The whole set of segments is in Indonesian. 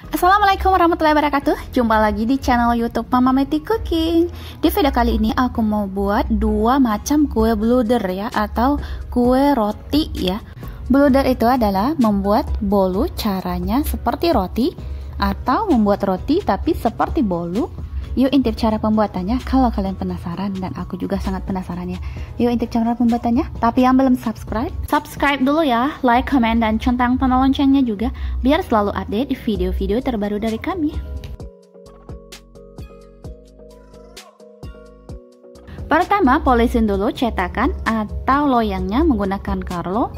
Assalamualaikum warahmatullahi wabarakatuh. Jumpa lagi di channel YouTube Mama Meti Cooking. Di video kali ini aku mau buat dua macam kue bluder ya, atau kue roti ya. Bluder itu adalah membuat bolu caranya seperti roti, atau membuat roti tapi seperti bolu. Yuk intip cara pembuatannya kalau kalian penasaran, dan aku juga sangat penasaran ya. Yuk intip cara pembuatannya. Tapi yang belum subscribe dulu ya, like, comment, dan centang tombol loncengnya juga biar selalu update video-video terbaru dari kami. Pertama, polisin dulu cetakan atau loyangnya menggunakan Carlo.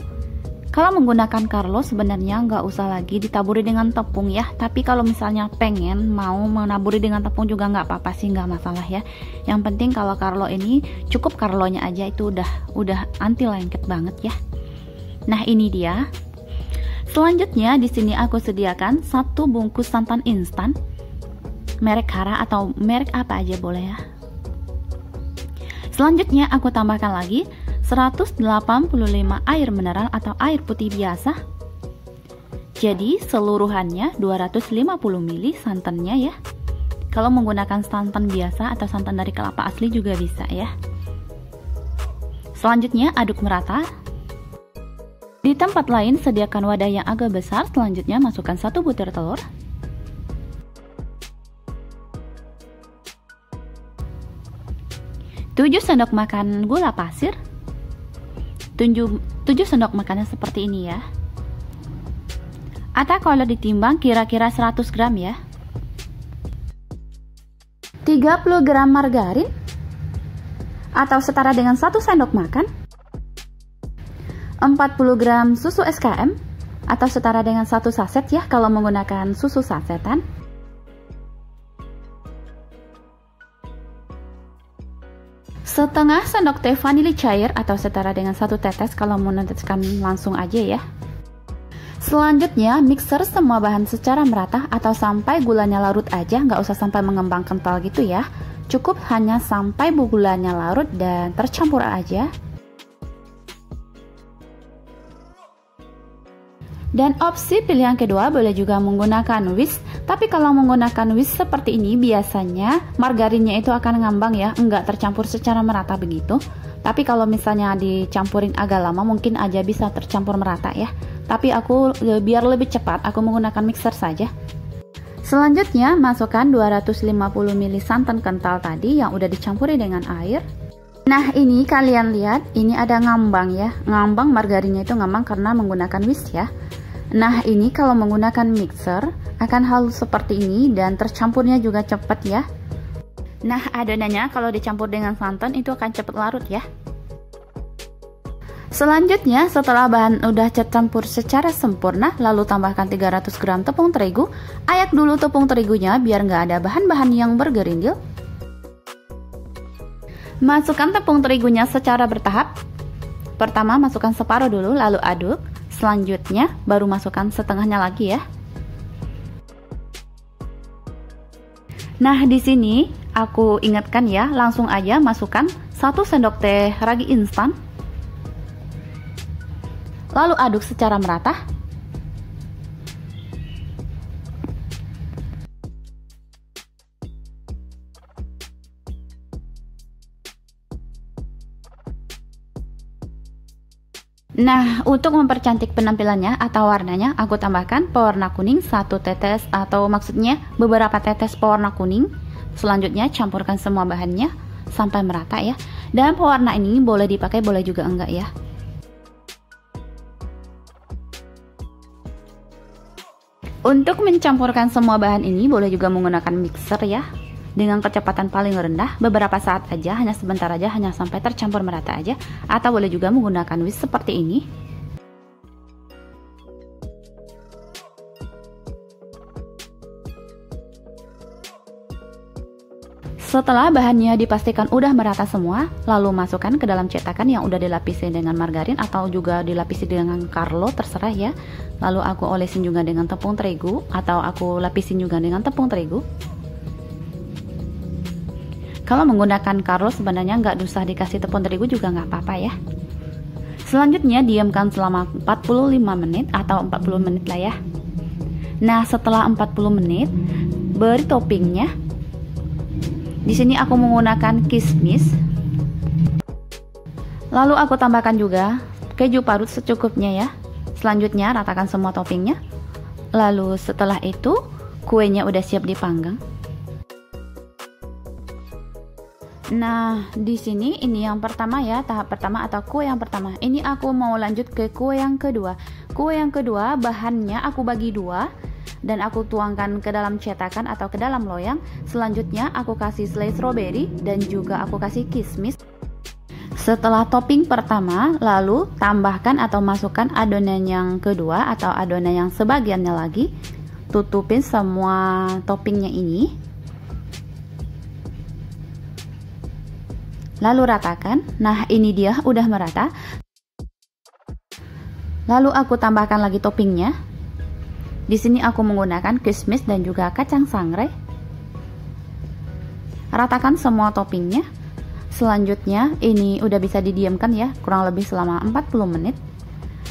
Kalau menggunakan Carlo sebenarnya nggak usah lagi ditaburi dengan tepung ya, tapi kalau misalnya pengen mau menaburi dengan tepung juga nggak apa-apa sih, nggak masalah ya. Yang penting kalau Carlo ini cukup Carlonya aja, itu udah anti lengket banget ya. Nah ini dia. Selanjutnya di sini aku sediakan 1 bungkus santan instan merek Hara atau merek apa aja boleh ya. Selanjutnya aku tambahkan lagi 185 air mineral atau air putih biasa. Jadi seluruhannya 250 ml santannya ya. Kalau menggunakan santan biasa atau santan dari kelapa asli juga bisa ya. Selanjutnya aduk merata. Di tempat lain sediakan wadah yang agak besar. Selanjutnya masukkan 1 butir telur, 7 sendok makan gula pasir, 7 sendok makannya seperti ini ya. Atau kalau ditimbang kira-kira 100 gram ya. 30 gram margarin atau setara dengan 1 sendok makan. 40 gram susu SKM atau setara dengan 1 saset ya kalau menggunakan susu sasetan. Setengah sendok teh vanili cair atau setara dengan 1 tetes kalau mau meneteskan langsung aja ya. Selanjutnya mixer semua bahan secara merata atau sampai gulanya larut aja, nggak usah sampai mengembang kental gitu ya. Cukup hanya sampai gulanya larut dan tercampur aja. Dan opsi pilihan kedua boleh juga menggunakan whisk, tapi kalau menggunakan whisk seperti ini biasanya margarinnya itu akan ngambang ya, enggak tercampur secara merata begitu. Tapi kalau misalnya dicampurin agak lama mungkin aja bisa tercampur merata ya. Tapi aku biar lebih cepat aku menggunakan mixer saja. Selanjutnya masukkan 250 ml santan kental tadi yang udah dicampuri dengan air. Nah ini kalian lihat, ini ada ngambang ya, ngambang margarinnya itu ngambang karena menggunakan whisk ya. Nah ini kalau menggunakan mixer akan halus seperti ini dan tercampurnya juga cepat ya. Nah adonannya kalau dicampur dengan santan itu akan cepat larut ya. Selanjutnya setelah bahan udah tercampur secara sempurna, lalu tambahkan 300 gram tepung terigu. Ayak dulu tepung terigunya biar nggak ada bahan-bahan yang bergerindil. Masukkan tepung terigunya secara bertahap. Pertama masukkan separuh dulu lalu aduk. Selanjutnya baru masukkan setengahnya lagi ya. Nah di sini aku ingatkan ya, langsung aja masukkan 1 sendok teh ragi instan. Lalu aduk secara merata. Nah, untuk mempercantik penampilannya atau warnanya, aku tambahkan pewarna kuning 1 tetes atau maksudnya beberapa tetes pewarna kuning. Selanjutnya campurkan semua bahannya sampai merata ya. Dan pewarna ini boleh dipakai, boleh juga enggak ya. Untuk mencampurkan semua bahan ini boleh juga menggunakan mixer ya. Dengan kecepatan paling rendah, beberapa saat aja, hanya sebentar aja, hanya sampai tercampur merata aja. Atau boleh juga menggunakan whisk seperti ini. Setelah bahannya dipastikan udah merata semua, lalu masukkan ke dalam cetakan yang udah dilapisi dengan margarin atau juga dilapisi dengan Carlo, terserah ya. Lalu aku olesin juga dengan tepung terigu atau aku lapisin juga dengan tepung terigu. Kalau menggunakan Carlo sebenarnya nggak usah dikasih tepung terigu juga nggak apa-apa ya. Selanjutnya diamkan selama 45 menit atau 40 menit lah ya. Nah, setelah 40 menit, beri toppingnya. Di sini aku menggunakan kismis. Lalu aku tambahkan juga keju parut secukupnya ya. Selanjutnya ratakan semua toppingnya. Lalu setelah itu kuenya udah siap dipanggang. Nah, di sini ini yang pertama ya, tahap pertama atau kue yang pertama. Ini aku mau lanjut ke kue yang kedua. Kue yang kedua bahannya aku bagi dua dan aku tuangkan ke dalam cetakan atau ke dalam loyang. Selanjutnya aku kasih selai strawberry dan juga aku kasih kismis. Setelah topping pertama, lalu tambahkan atau masukkan adonan yang kedua atau adonan yang sebagiannya lagi. Tutupin semua toppingnya ini. Lalu ratakan. Nah, ini dia udah merata. Lalu aku tambahkan lagi toppingnya. Di sini aku menggunakan kismis dan juga kacang sangrai. Ratakan semua toppingnya. Selanjutnya ini udah bisa didiamkan ya, kurang lebih selama 40 menit.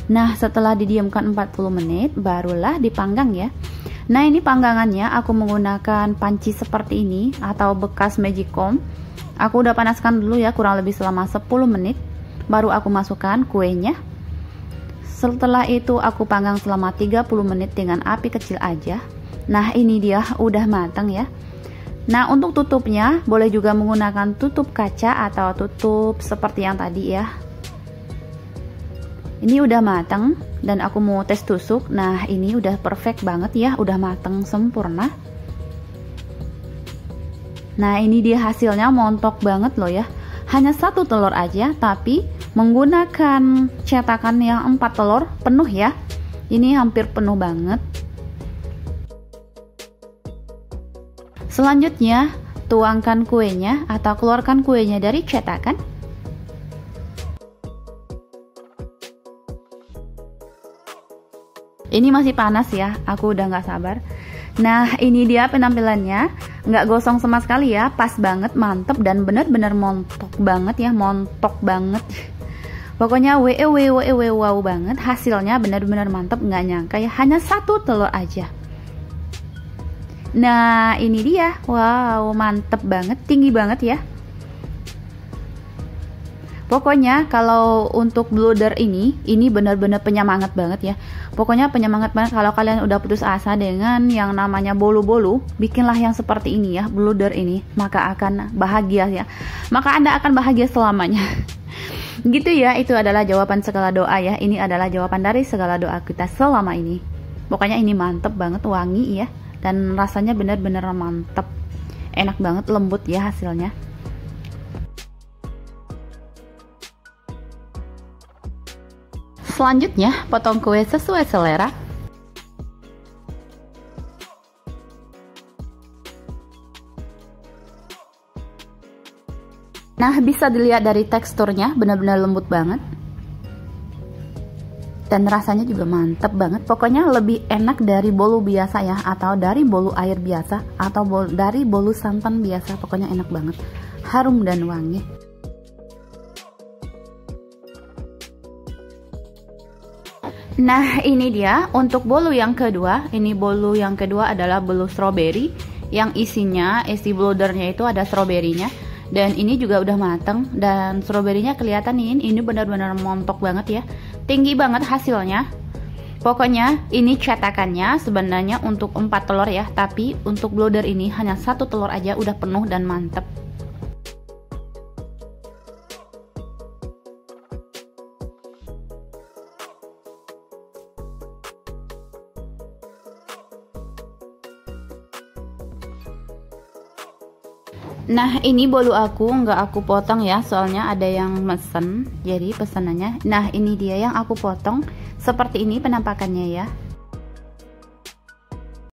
Nah, setelah didiamkan 40 menit barulah dipanggang ya. Nah, ini panggangannya aku menggunakan panci seperti ini atau bekas magic comb. Aku udah panaskan dulu ya, kurang lebih selama 10 menit. Baru aku masukkan kuenya. Setelah itu aku panggang selama 30 menit dengan api kecil aja. Nah, ini dia udah matang ya. Nah, untuk tutupnya boleh juga menggunakan tutup kaca atau tutup seperti yang tadi ya. Ini udah matang dan aku mau tes tusuk. Nah, ini udah perfect banget ya, udah matang sempurna. Nah, ini dia hasilnya, montok banget loh ya. Hanya satu telur aja, tapi menggunakan cetakan yang 4 telur penuh ya. Ini hampir penuh banget. Selanjutnya, tuangkan kuenya atau keluarkan kuenya dari cetakan. Ini masih panas ya, aku udah nggak sabar. Nah, ini dia penampilannya, nggak gosong sama sekali ya, pas banget, mantep dan bener-bener montok banget ya, montok banget. Pokoknya wow banget, hasilnya bener-bener mantep, nggak nyangka ya, hanya satu telur aja. Nah, ini dia, wow, mantep banget, tinggi banget ya. Pokoknya kalau untuk bluder ini benar-benar penyemangat banget ya. Pokoknya penyemangat banget kalau kalian udah putus asa dengan yang namanya bolu-bolu, bikinlah yang seperti ini ya, bluder ini, maka akan bahagia ya. Maka Anda akan bahagia selamanya. Gitu ya, itu adalah jawaban segala doa ya. Ini adalah jawaban dari segala doa kita selama ini. Pokoknya ini mantep banget, wangi ya, dan rasanya benar-benar mantep. Enak banget, lembut ya hasilnya. Selanjutnya, potong kue sesuai selera. Nah, bisa dilihat dari teksturnya, benar-benar lembut banget. Dan rasanya juga mantep banget. Pokoknya lebih enak dari bolu biasa ya, atau dari bolu air biasa, atau dari bolu santan biasa. Pokoknya enak banget, harum dan wangi. Nah, ini dia untuk bolu yang kedua. Ini bolu yang kedua adalah bolu strawberry, yang isi bludernya itu ada stroberinya. Dan ini juga udah mateng, dan stroberinya kelihatan nih, ini benar-benar montok banget ya, tinggi banget hasilnya. Pokoknya ini cetakannya sebenarnya untuk 4 telur ya, tapi untuk bluder ini hanya 1 telur aja udah penuh dan mantep. Nah, ini bolu aku nggak aku potong ya, soalnya ada yang mesen, jadi pesanannya. Nah, ini dia yang aku potong, seperti ini penampakannya ya.